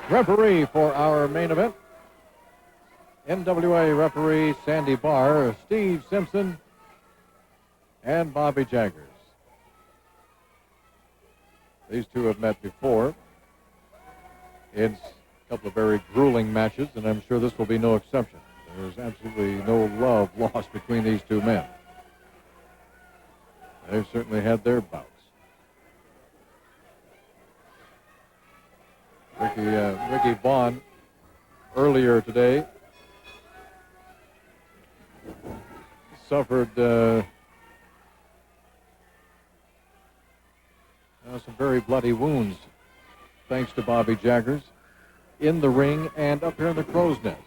Referee for our main event, NWA referee Sandy Barr, Steve Simpson, and Bobby Jaggers. These two have met before in a couple of very grueling matches, and I'm sure this will be no exception. There's absolutely no love lost between these two men. They've certainly had their bouts. Ricky Vaughn earlier today suffered some very bloody wounds thanks to Bobby Jaggers in the ring and up here in the crow's nest.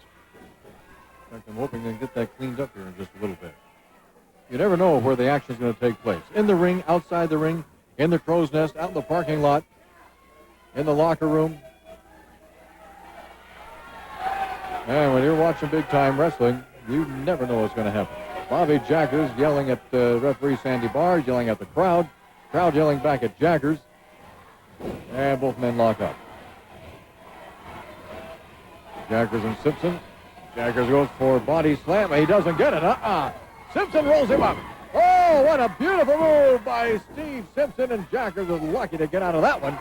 In fact, I'm hoping they can get that cleaned up here in just a little bit. You never know where the action is going to take place. In the ring, outside the ring, in the crow's nest, out in the parking lot, in the locker room. And when you're watching big-time wrestling, you never know what's going to happen. Bobby Jaggers yelling at referee Sandy Barr, yelling at the crowd yelling back at Jaggers, and both men lock up. Jaggers and Simpson. Jaggers goes for a body slam, but he doesn't get it. Simpson rolls him up. Oh, what a beautiful move by Steve Simpson, and Jaggers was lucky to get out of that one.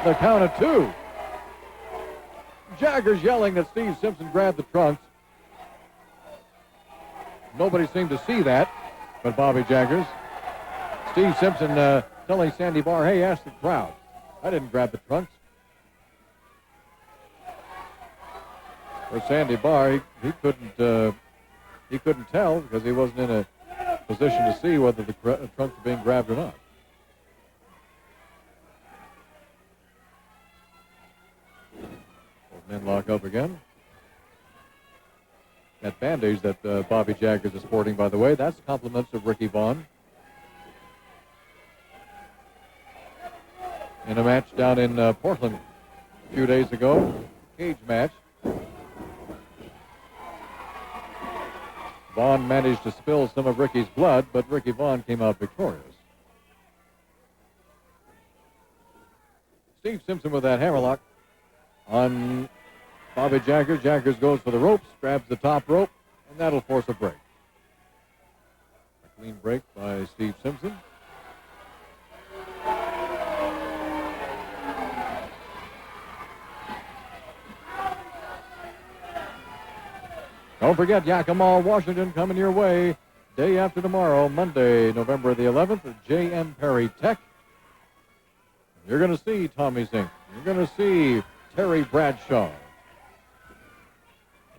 The count of 2. Jaggers yelling that Steve Simpson grabbed the trunks. Nobody seemed to see that but Bobby Jaggers. Steve Simpson telling Sandy Barr, hey, ask the crowd. I didn't grab the trunks. For Sandy Barr, he couldn't tell because he wasn't in a position to see whether the trunks were being grabbed or not. Men lock up again. That bandage that Bobby Jaggers is sporting, by the way, that's compliments of Ricky Vaughn. In a match down in Portland a few days ago, cage match, Vaughn managed to spill some of Ricky's blood, but Ricky Vaughn came out victorious. Steve Simpson with that hammerlock on Bobby Jaggers. Jaggers goes for the ropes, grabs the top rope, and that'll force a break. A clean break by Steve Simpson. Don't forget Yakima, Washington coming your way day after tomorrow, Monday, November the 11th at J.M. Perry Tech. You're going to see Tommy Zink. You're going to see Terry Bradshaw.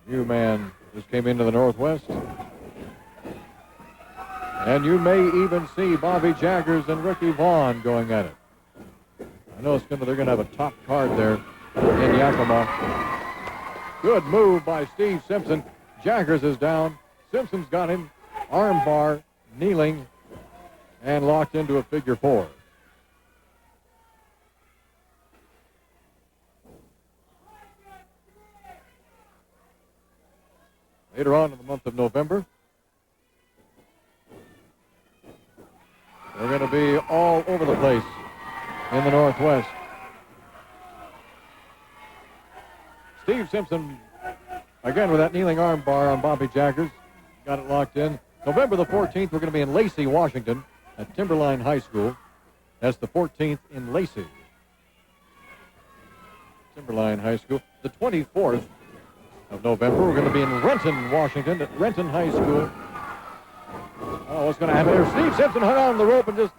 New man just came into the Northwest. And you may even see Bobby Jaggers and Ricky Vaughn going at it. I know they're going to have a top card there in Yakima. Good move by Steve Simpson. Jaggers is down. Simpson's got him. Arm bar, kneeling, and locked into a figure 4. Later on in the month of November, they're going to be all over the place in the Northwest. Steve Simpson, again with that kneeling arm bar on Bobby Jaggers, got it locked in. November the 14th, we're going to be in Lacey, Washington, at Timberline High School. That's the 14th in Lacey. Timberline High School. The 24th of November, we're going to be in Renton, Washington, at Renton High School. Oh, what's going to happen here? Steve Simpson hung on the rope and just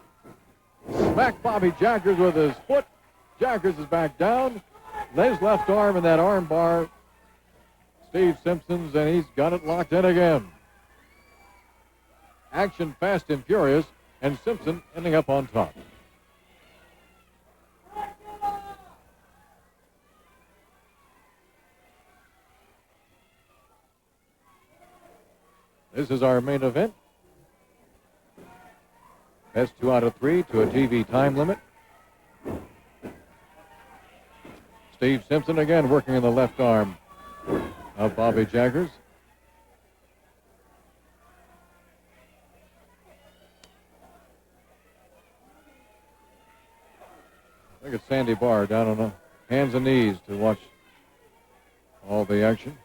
smacked Bobby Jaggers with his foot. Jaggers is back down. His left arm in that arm bar. Steve Simpson's, and he's got it locked in again. Action fast and furious, and Simpson ending up on top. This is our main event. Best 2 out of 3 to a TV time limit. Steve Simpson again working in the left arm of Bobby Jaggers. Look at Sandy Barr down on the hands and knees to watch all the action.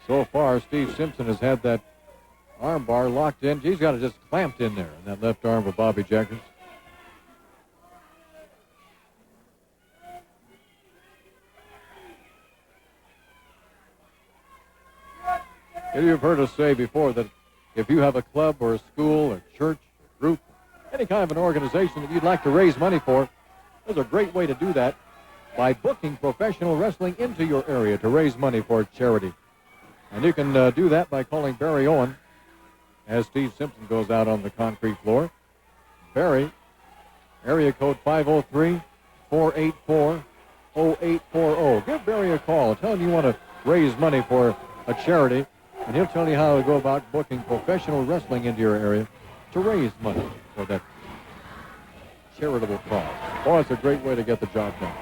So far, Steve Simpson has had that arm bar locked in. He's got it just clamped in there in that left arm of Bobby Jaggers. You've heard us say before that if you have a club or a school or church or group, any kind of an organization that you'd like to raise money for, there's a great way to do that by booking professional wrestling into your area to raise money for charity. And you can do that by calling Barry Owen as Steve Simpson goes out on the concrete floor. Barry, area code 503-484-0840. Give Barry a call. Tell him you want to raise money for a charity, and he'll tell you how to go about booking professional wrestling into your area to raise money for that charitable cause. Boy, it's a great way to get the job done.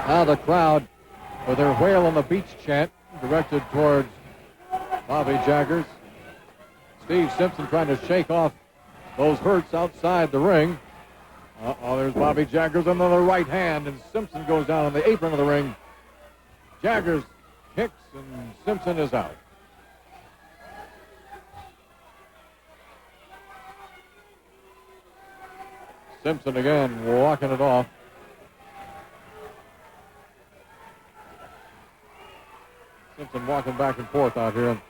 Now the crowd with their Whale on the Beach chant directed towards Bobby Jaggers. Steve Simpson trying to shake off those hurts outside the ring. There's Bobby Jaggers, another right hand, and Simpson goes down on the apron of the ring. Jaggers kicks, and Simpson is out. Simpson again walking it off. Simpson walking back and forth out here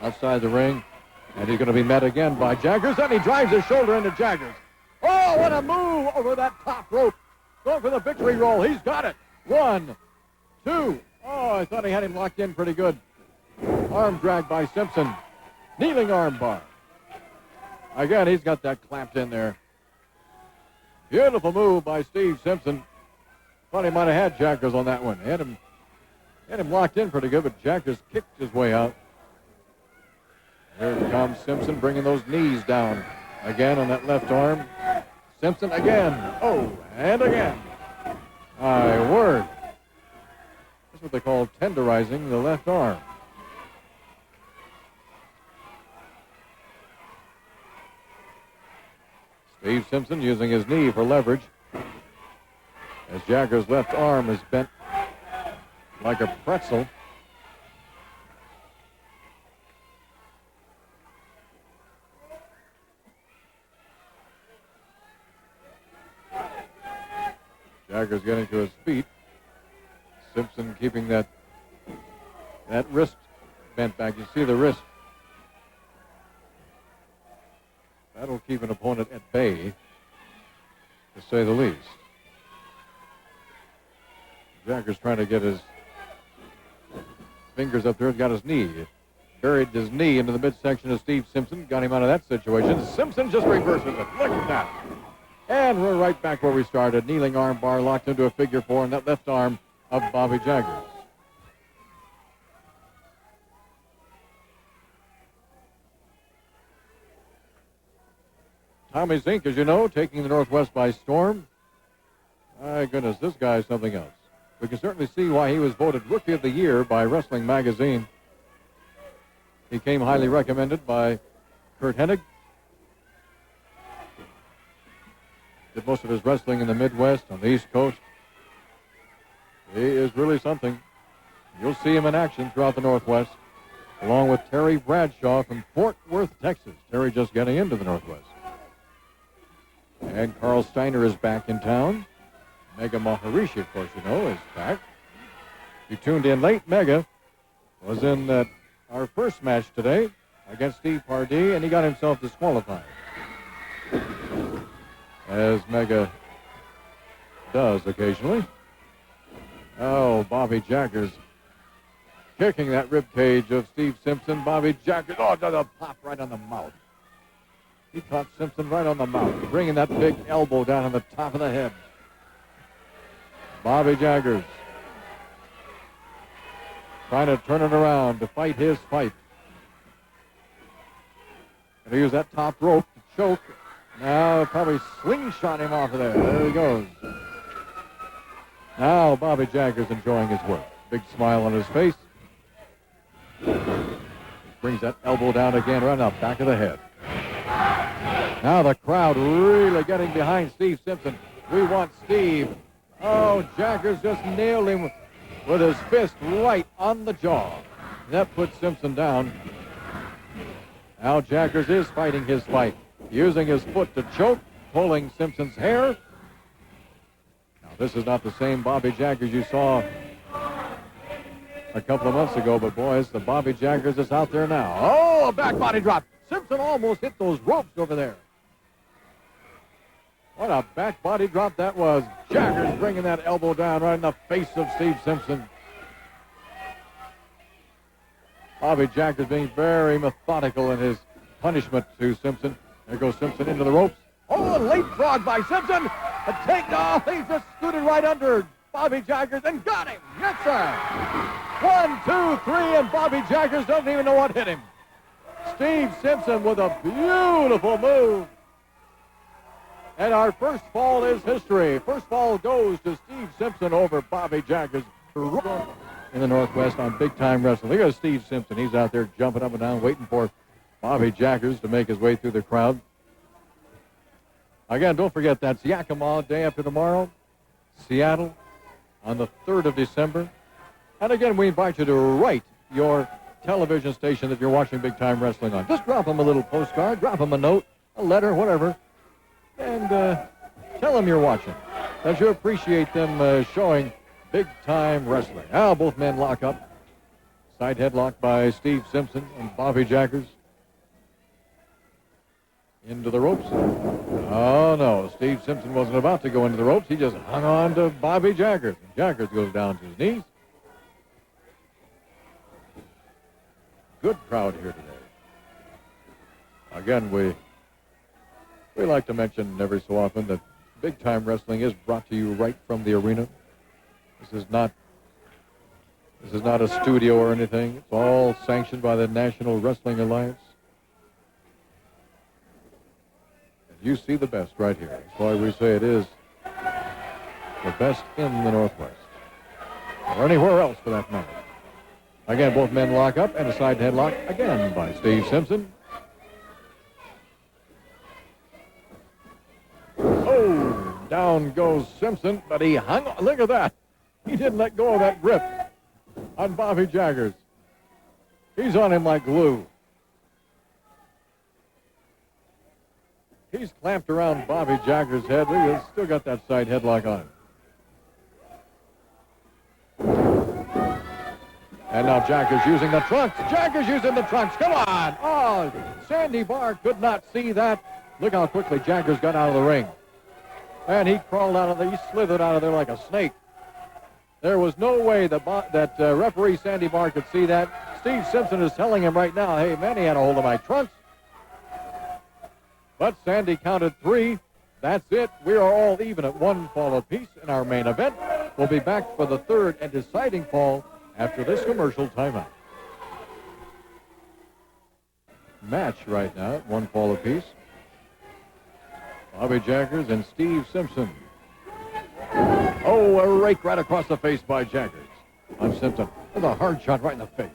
outside the ring. And he's going to be met again by Jaggers, and he drives his shoulder into Jaggers. Oh, what a move over that top rope. Going for the victory roll. He's got it. 1, 2. Oh, I thought he had him locked in pretty good. Arm drag by Simpson. Kneeling arm bar. Again, he's got that clamped in there. Beautiful move by Steve Simpson. Thought he might have had Jaggers on that one. Had him locked in pretty good, but Jaggers kicked his way out. Here comes Simpson bringing those knees down again on that left arm. Simpson again. Oh, and again. My word. That's what they call tenderizing the left arm. Steve Simpson using his knee for leverage as Jaggers' left arm is bent like a pretzel. Jaggers getting to his feet. Simpson keeping that wrist bent back. You see the wrist. That'll keep an opponent at bay, to say the least. Jaggers trying to get his fingers up there. He's got his knee. Buried his knee into the midsection of Steve Simpson. Got him out of that situation. Simpson just reverses it. Look at that. And we're right back where we started. Kneeling arm bar locked into a figure four in that left arm of Bobby Jaggers. Tommy Zink, as you know, taking the Northwest by storm. My goodness, this guy is something else. We can certainly see why he was voted Rookie of the Year by Wrestling Magazine. He came highly recommended by Kurt Hennig. Did most of his wrestling in the Midwest, on the East Coast. He is really something. You'll see him in action throughout the Northwest, along with Terry Bradshaw from Fort Worth, Texas. Terry just getting into the Northwest. And Carl Steiner is back in town. Mega Maharishi, of course, you know, is back. You tuned in late. Mega was in our first match today against Steve Pardee, and he got himself disqualified, as Mega does occasionally. Oh, Bobby Jaggers kicking that rib cage of Steve Simpson. Bobby Jaggers, oh, the pop right on the mouth. He caught Simpson right on the mouth, bringing that big elbow down on the top of the head. Bobby Jaggers trying to turn it around to fight his fight. Going to use that top rope to choke. Now probably slingshot him off of there. There he goes. Now Bobby Jaggers enjoying his work. Big smile on his face. Brings that elbow down again right on the back of the head. Now the crowd really getting behind Steve Simpson. We want Steve. Oh, Jaggers just nailed him with his fist right on the jaw. That puts Simpson down. Now Jaggers is fighting his fight, using his foot to choke, pulling Simpson's hair. Now this is not the same Bobby Jaggers you saw a couple of months ago, but boy, it's the Bobby Jaggers that's out there now. Oh, a back body drop. Simpson almost hit those ropes over there. What a back body drop that was. Jaggers bringing that elbow down right in the face of Steve Simpson. Bobby Jaggers being very methodical in his punishment to Simpson. There goes Simpson into the ropes. Oh, a leapfrog by Simpson. A takeoff. He just scooted right under Bobby Jaggers and got him. Yes, sir. 1, 2, 3, and Bobby Jaggers doesn't even know what hit him. Steve Simpson with a beautiful move. And our first fall is history. First fall goes to Steve Simpson over Bobby Jaggers in the Northwest on Big Time Wrestling. Look at Steve Simpson. He's out there jumping up and down, waiting for Bobby Jaggers to make his way through the crowd. Again, don't forget that's Yakima day after tomorrow, Seattle on the 3rd of December. And again, we invite you to write your television station that you're watching Big Time Wrestling on. Just drop them a little postcard, drop them a note, a letter, whatever. And tell them you're watching, that you appreciate them showing Big Time Wrestling. Now both men lock up. Side headlock by Steve Simpson and Bobby Jaggers. Into the ropes. Oh, no. Steve Simpson wasn't about to go into the ropes. He just hung on to Bobby Jaggers. And Jaggers goes down to his knees. Good crowd here today. Again, we like to mention every so often that Big Time Wrestling is brought to you right from the arena. This is not a studio or anything. It's all sanctioned by the National Wrestling Alliance. And you see the best right here. That's why we say it is the best in the Northwest. Or anywhere else for that matter. Again, both men lock up and a side headlock again by Steve Simpson. Oh, down goes Simpson, but he hung on. Look at that. He didn't let go of that grip on Bobby Jaggers. He's on him like glue. He's clamped around Bobby Jaggers' head. He's still got that side headlock on him. And now Jaggers using the trunks. Jaggers using the trunks. Come on. Oh, Sandy Barr could not see that. Look how quickly Jaggers got out of the ring. And he crawled out of there. He slithered out of there like a snake. There was no way that referee Sandy Barr could see that. Steve Simpson is telling him right now, hey, man, he had a hold of my trunks. But Sandy counted 3. That's it. We are all even at 1 fall apiece in our main event. We'll be back for the 3rd and deciding fall after this commercial timeout. Match right now at 1 fall apiece. Bobby Jaggers and Steve Simpson. Oh, a rake right across the face by Jaggers. On Simpson. With a hard shot right in the face.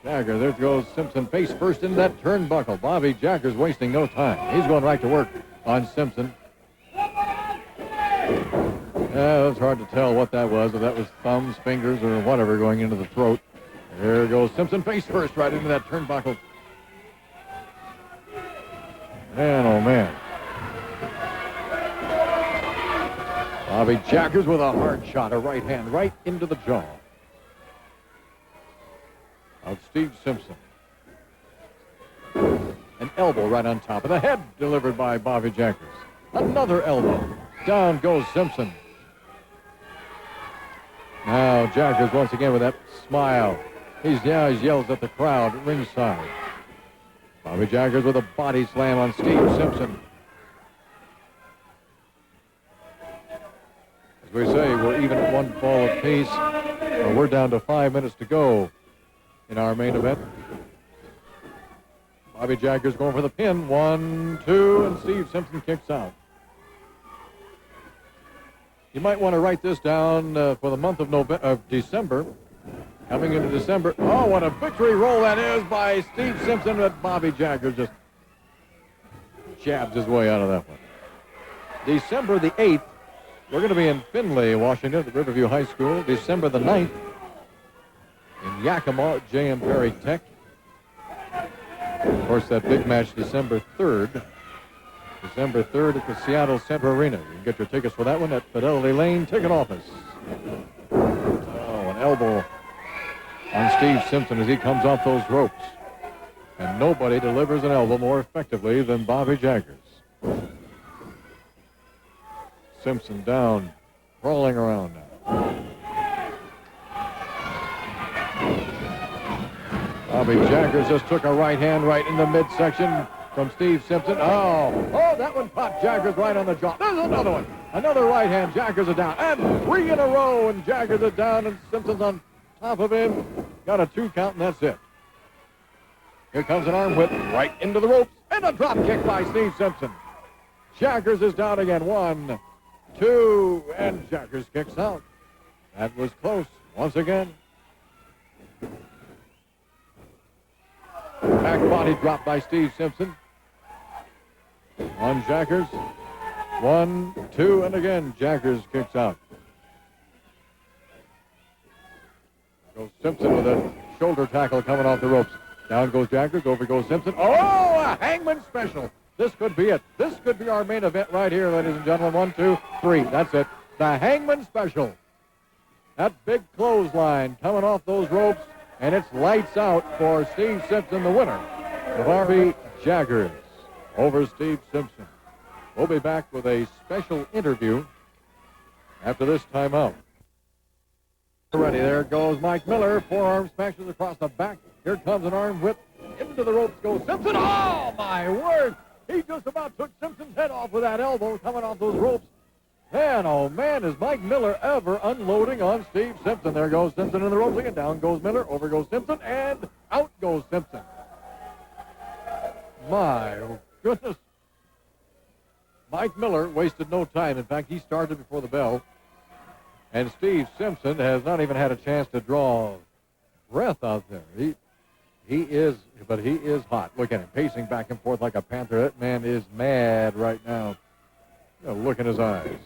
Jaggers, there goes Simpson face first into that turnbuckle. Bobby Jaggers wasting no time. He's going right to work on Simpson. Yeah, it's hard to tell what that was, if that was thumbs, fingers, or whatever going into the throat. There goes Simpson face first right into that turnbuckle. Man, oh man. Bobby Jaggers with a hard shot, a right hand right into the jaw of Steve Simpson. An elbow right on top of the head delivered by Bobby Jaggers. Another elbow. Down goes Simpson. Now Jaggers once again with that smile. He yells at the crowd at ringside. Bobby Jaggers with a body slam on Steve Simpson. As we say, we're even at 1 fall apiece. We're down to 5 minutes to go in our main event. Bobby Jaggers going for the pin. 1, 2, and Steve Simpson kicks out. You might want to write this down for the month of December. Coming into December. Oh, what a victory roll that is by Steve Simpson. But Bobby Jaggers just jabs his way out of that one. December the 8th, we're going to be in Findlay, Washington, at Riverview High School. December the 9th, in Yakima, J.M. Perry Tech. Of course, that big match, December 3rd. December 3rd at the Seattle Center Arena. You can get your tickets for that one at Fidelity Lane Ticket Office. Oh, an elbow on Steve Simpson as he comes off those ropes. And nobody delivers an elbow more effectively than Bobby Jaggers. Simpson down, crawling around now. Bobby Jaggers just took a right hand right in the midsection from Steve Simpson. Oh, that one popped Jaggers right on the jaw. There's another one. Another right hand. Jaggers are down. And 3 in a row, and Jaggers are down, and Simpson's on top of him. Got a 2 count, and that's it. Here comes an arm whip right into the ropes, and a drop kick by Steve Simpson. Jaggers is down again. 1, 2, and Jaggers kicks out. That was close once again. Back body drop by Steve Simpson. On Jaggers. 1, 2, and again, Jaggers kicks out. Goes Simpson with a shoulder tackle coming off the ropes. Down goes Jaggers, over goes Simpson. Oh, a hangman special. This could be it. This could be our main event right here, ladies and gentlemen. 1, 2, 3. That's it. The hangman special. That big clothesline coming off those ropes, and it's lights out for Steve Simpson, the winner of Bobby Jaggers over Steve Simpson. We'll be back with a special interview after this timeout. Ready, there goes Mike Miller. Forearm smashes across the back. Here comes an arm whip. Into the ropes goes Simpson. Oh, my word. He just about took Simpson's head off with that elbow coming off those ropes. Man, oh, man, is Mike Miller ever unloading on Steve Simpson. There goes Simpson in the ropes again. Down goes Miller. Over goes Simpson. And out goes Simpson. My goodness. Mike Miller wasted no time. In fact, he started before the bell. And Steve Simpson has not even had a chance to draw breath out there. He is hot. Look at him, pacing back and forth like a panther. That man is mad right now. Look in his eyes.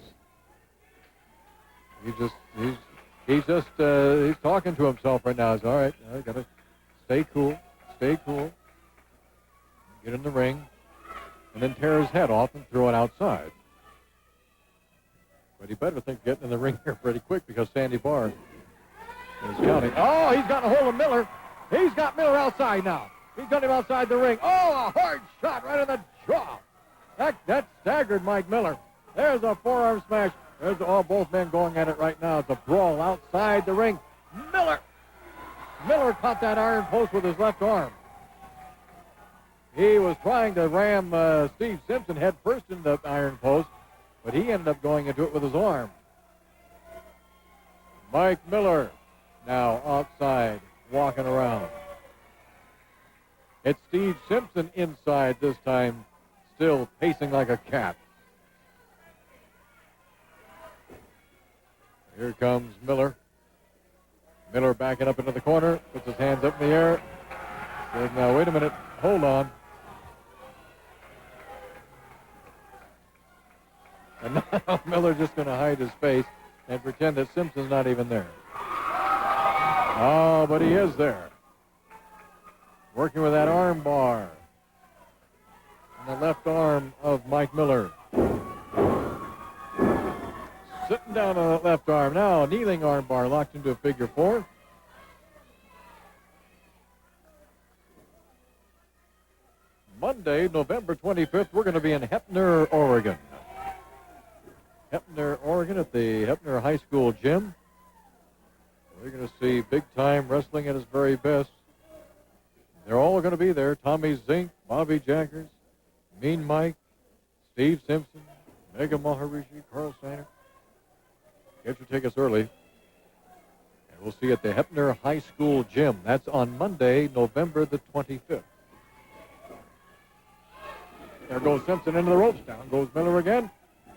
He's talking to himself right now. He's all right. I gotta stay cool. Stay cool. Get in the ring, and then tear his head off and throw it outside. But he better think getting in the ring here pretty quick because Sandy Barr is counting. Oh, he's got a hold of Miller. He's got Miller outside now. He's got him outside the ring. Oh, a hard shot right in the jaw. That staggered Mike Miller. There's a forearm smash. There's both men going at it right now. It's a brawl outside the ring. Miller caught that iron post with his left arm. He was trying to ram Steve Simpson head first in the iron post, but he ended up going into it with his arm. Mike Miller now outside, walking around. It's Steve Simpson inside this time, still pacing like a cat. Here comes Miller. Miller backing up into the corner, puts his hands up in the air. Says, now, wait a minute, hold on. And now Miller's just going to hide his face and pretend that Simpson's not even there. Oh, but he is there. Working with that arm bar. And the left arm of Mike Miller. Sitting down on that left arm. Now a kneeling arm bar locked into a figure 4. Monday, November 25th, we're going to be in Heppner, Oregon. Heppner, Oregon at the Heppner High School gym. We're going to see big-time wrestling at its very best. They're all going to be there. Tommy Zink, Bobby Jaggers, Mean Mike, Steve Simpson, Mega Maharishi, Carl Steiner. Get your tickets early. And we'll see you at the Heppner High School gym. That's on Monday, November the 25th. There goes Simpson into the ropes. Down goes Miller again.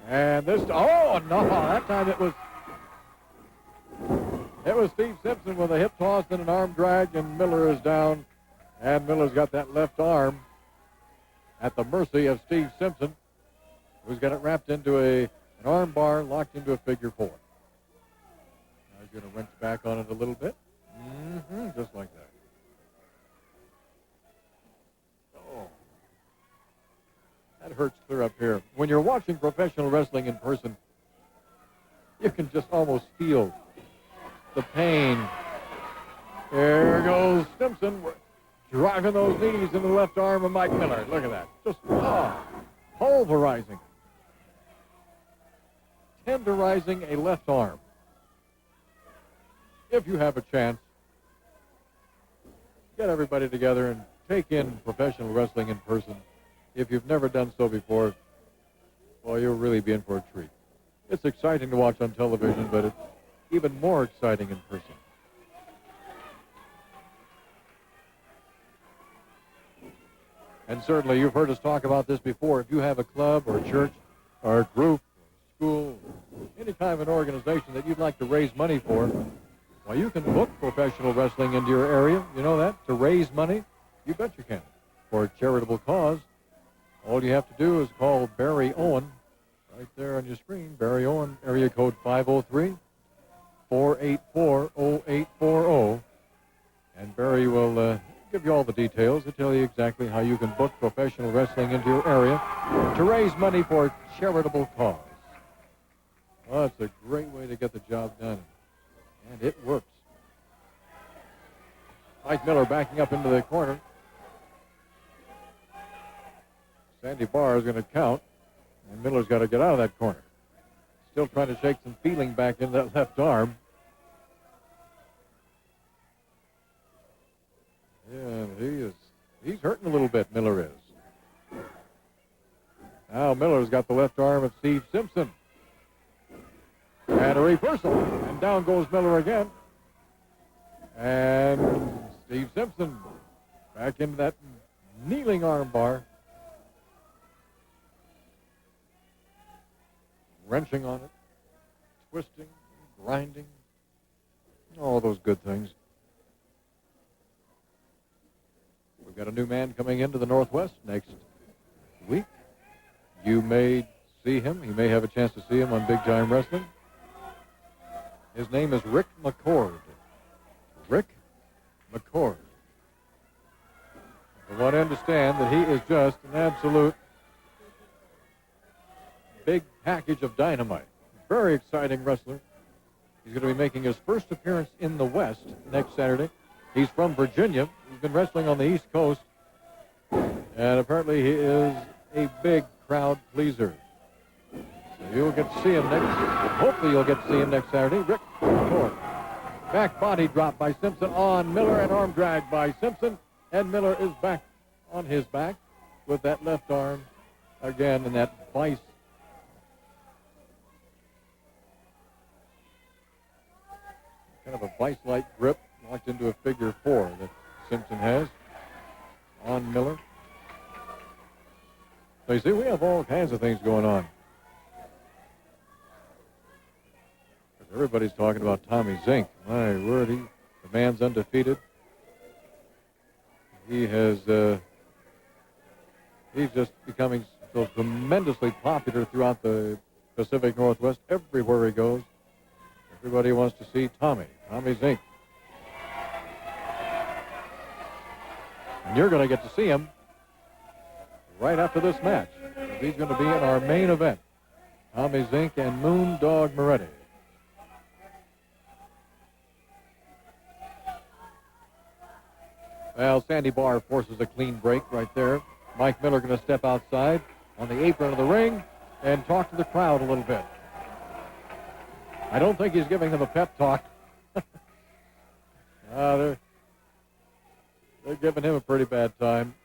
And this, oh, no, that time it was Steve Simpson with a hip toss and an arm drag, and Miller is down. And Miller's got that left arm. at the mercy of Steve Simpson, who's got it wrapped into an arm bar, locked into a figure four. Now he's going to wrench back on it a little bit. Just like that. Oh. That hurts clear up here. When you're watching professional wrestling in person, you can just almost feel the pain. There goes Simpson, driving those knees into the left arm of Mike Miller. Look at that. Just pulverizing. Tenderizing a left arm. If you have a chance, get everybody together and take in professional wrestling in person. If you've never done so before, well, you'll really be in for a treat. It's exciting to watch on television, but it's even more exciting in person. And certainly, you've heard us talk about this before. If you have a club or a church or a group, or a school, any kind of an organization that you'd like to raise money for, well, you can book professional wrestling into your area. You know that? To raise money, you bet you can. For a charitable cause, all you have to do is call Barry Owen, right there on your screen. Barry Owen, area code 503-484-0840. And Barry will give you all the details to tell you exactly how you can book professional wrestling into your area to raise money for a charitable cause. Well, it's a great way to get the job done. And it works. Mike Miller backing up into the corner. Sandy Barr is going to count, and Miller's got to get out of that corner. Still trying to shake some feeling back in that left arm. Yeah, he's hurting a little bit, Miller is. Now Miller's got the left arm of Steve Simpson. And a reversal. And down goes Miller again. And Steve Simpson back into that kneeling arm bar. Wrenching on it. Twisting, grinding. All those good things. We've got a new man coming into the Northwest next week. You may see him. You may have a chance to see him on Big Time Wrestling. His name is Rick McCord. Rick McCord. I want to understand that he is just an absolute big package of dynamite. Very exciting wrestler. He's going to be making his first appearance in the West next Saturday. He's from Virginia. He's been wrestling on the East Coast. And apparently he is a big crowd pleaser. So you'll get to see him hopefully you'll get to see him next Saturday. Rick McCord. Back body drop by Simpson on Miller and arm drag by Simpson. And Miller is back on his back with that left arm again in that vice. Kind of a vice-like grip locked into a figure four that Simpson has on Miller. So you see, we have all kinds of things going on. Everybody's talking about Tommy Zink. My word, the man's undefeated. He has, he's just becoming so tremendously popular throughout the Pacific Northwest. Everywhere he goes, everybody wants to see Tommy Zink. And you're going to get to see him right after this match. He's going to be in our main event. Tommy Zink and Moondog Moretti. Well, Sandy Barr forces a clean break right there. Mike Miller going to step outside on the apron of the ring and talk to the crowd a little bit. I don't think he's giving them a pep talk. They're giving him a pretty bad time.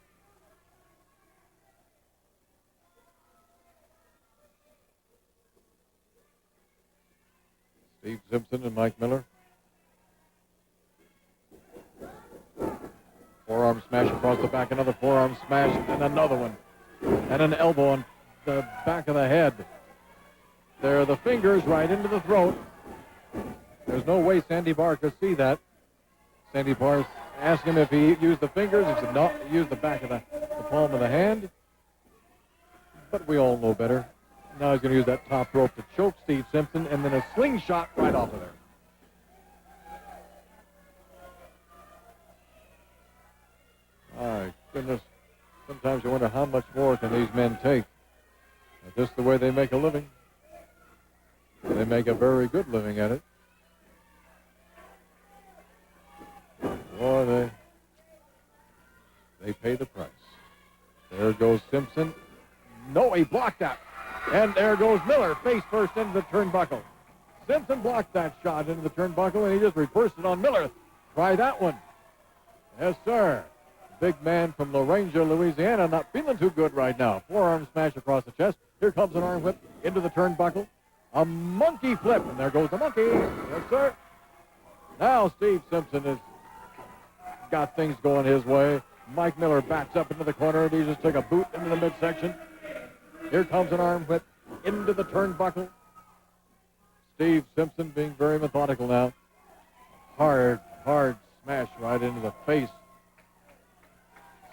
Steve Simpson and Mike Miller. Forearm smash across the back, another forearm smash, and another one. And an elbow on the back of the head. There are the fingers right into the throat. There's no way Sandy Barr could see that. Sandy Barr asked him if he used the fingers. He said, no, he used the back of the palm of the hand. but we all know better. Now he's going to use that top rope to choke Steve Simpson, and then a slingshot right off of there. My goodness. Sometimes you wonder how much more can these men take. Is this the way they make a living? They make a very good living at it. Boy, they pay the price. There goes Simpson. No, he blocked that. And there goes Miller, face first into the turnbuckle. Simpson blocked that shot into the turnbuckle, and he just reversed it on Miller. Try that one. Yes, sir. Big man from Loranger, Louisiana, not feeling too good right now. Forearm smash across the chest. Here comes an arm whip into the turnbuckle. A monkey flip, and there goes the monkey. Yes, sir. Now Steve Simpson has got things going his way. Mike Miller backs up into the corner. He just took a boot into the midsection. Here comes an arm whip into the turnbuckle. Steve Simpson being very methodical now. Hard smash right into the face.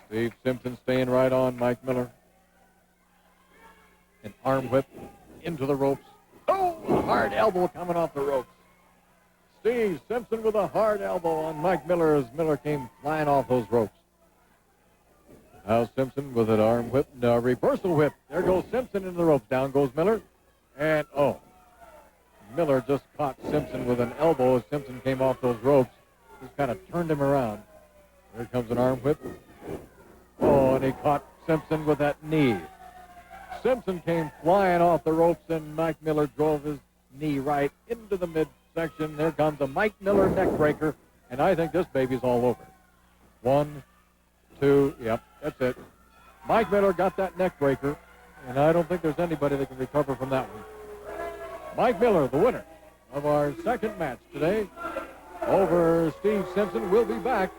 Steve Simpson staying right on Mike Miller. An arm whip into the ropes. Oh, a hard elbow coming off the ropes. Steve Simpson with a hard elbow on Mike Miller as Miller came flying off those ropes. Now Simpson with an arm whip, no, reversal whip. There goes Simpson into the ropes. Down goes Miller. And, Miller just caught Simpson with an elbow as Simpson came off those ropes. Just kind of turned him around. There comes an arm whip. Oh, and he caught Simpson with that knee. Simpson came flying off the ropes, and Mike Miller drove his knee right into the midsection. There comes a Mike Miller neck breaker, and I think this baby's all over. 1, 2, yep, that's it. Mike Miller got that neck breaker, and I don't think there's anybody that can recover from that one. Mike Miller, the winner of our second match today over Steve Simpson. We'll be back